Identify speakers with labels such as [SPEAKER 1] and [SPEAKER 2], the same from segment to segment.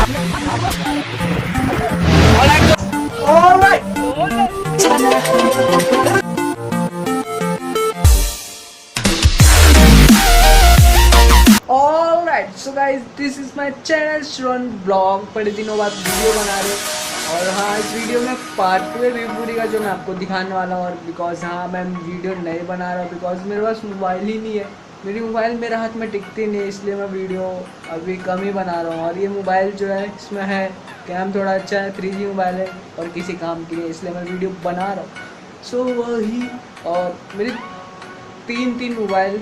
[SPEAKER 1] So guys this is my channel Shravan blog. बड़े दिनों बाद वीडियो बना रहे और हाँ इस वीडियो में पार्ट 2 है भीवपुरी का जो मैं आपको दिखाने वाला हूँ। और बिकॉज हाँ मैं वीडियो नहीं बना रहा बिकॉज मेरे पास मोबाइल ही नहीं है, मेरी मोबाइल मेरे हाथ में टिकती नहीं है, इसलिए मैं वीडियो अभी कम ही बना रहा हूँ। और ये मोबाइल जो है इसमें है कैम थोड़ा अच्छा है, 3G मोबाइल है और किसी काम की नहीं, इसलिए मैं वीडियो बना रहा हूँ। सो वही, और मेरी तीन मोबाइल,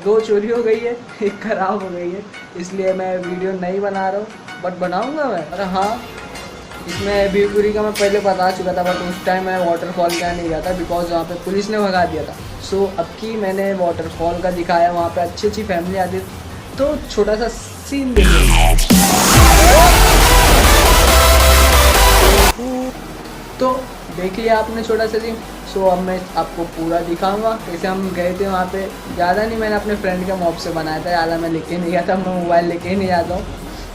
[SPEAKER 1] 2 चोरी हो गई है, 1 ख़राब हो गई है, इसलिए मैं वीडियो नहीं बना रहा हूँ, बट बनाऊँगा मैं। और हाँ इसमें भीवपुरी का मैं पहले बता चुका था, बट उस टाइम मैं वाटरफॉल का नहीं गया था बिकॉज वहाँ पे पुलिस ने भगा दिया था। सो अब की मैंने वाटरफॉल का दिखाया, वहाँ पे अच्छी फैमिली आती, तो छोटा सा सीन देखिए। तो देख लिया आपने छोटा सा सीन। सो अब मैं आपको पूरा दिखाऊंगा कैसे हम गए थे वहाँ पे। ज़्यादा नहीं, मैंने अपने फ्रेंड के मॉब से बनाया था, ज़्यादा मैं लेके नहीं गया था, मैं मोबाइल लेके ही नहीं जाता हूँ,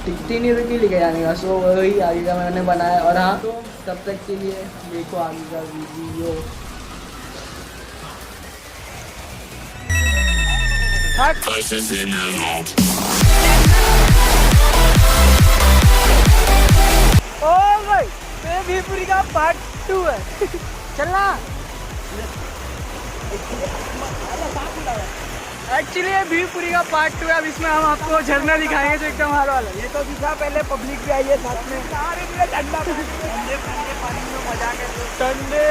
[SPEAKER 1] टिकती नहीं रुकी लेके जाने का। सो वही आगे का मैंने बनाया। और हाँ तो तब तक के लिए देखो आगे का वीडियो। ओ भाई मेरे भीवपुरी का पार्ट 2 है चलना। एक्चुअली ये भीवपुरी का पार्ट 2 है। अब इसमें हम आपको झरना दिखाएंगे जो एकदम हाल वाला। ये तो दिखा, पहले पब्लिक भी आई है साथ में, ठंडा पानी में मजा के ठंडे।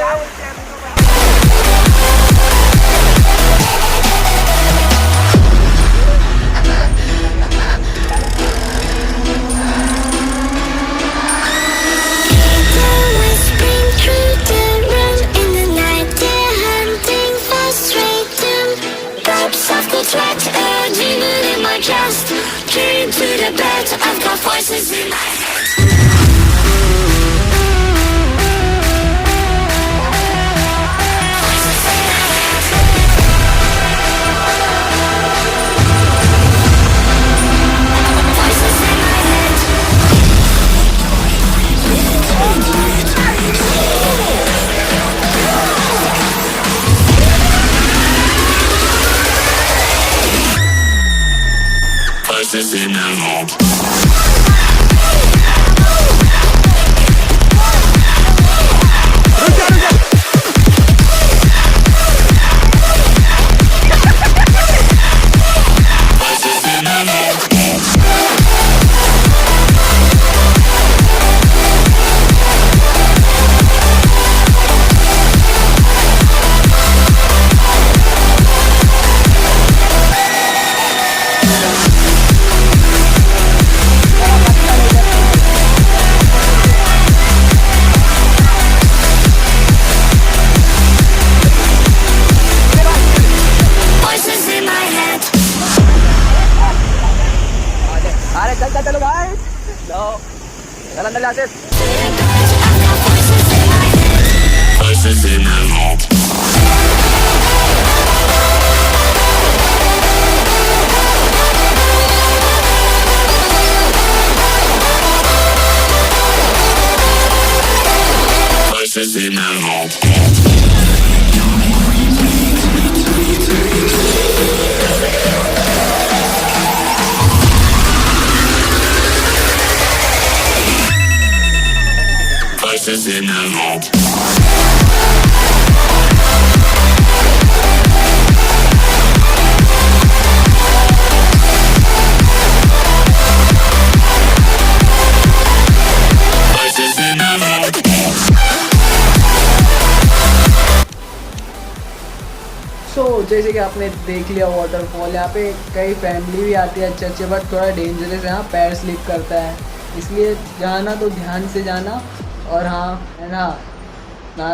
[SPEAKER 2] Voices in my head. चलो गाइस, लो चल अंदर जाते। Voices in my head. Voices in my head. Voices in my head. Voices in my head.
[SPEAKER 1] सो जैसे कि आपने देख लिया वाटरफॉल, यहाँ पे कई फैमिली भी आती है अच्छे, बट थोड़ा डेंजरस है, यहाँ पैर स्लिप करता है, इसलिए जाना तो ध्यान से जाना। और हाँ है ना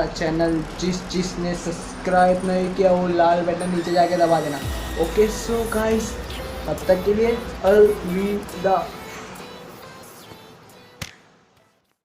[SPEAKER 1] चैनल जिसने सब्सक्राइब नहीं किया वो लाल बटन नीचे जाके दबा देना। ओके सो गाइस तब तक के लिए अलविदा।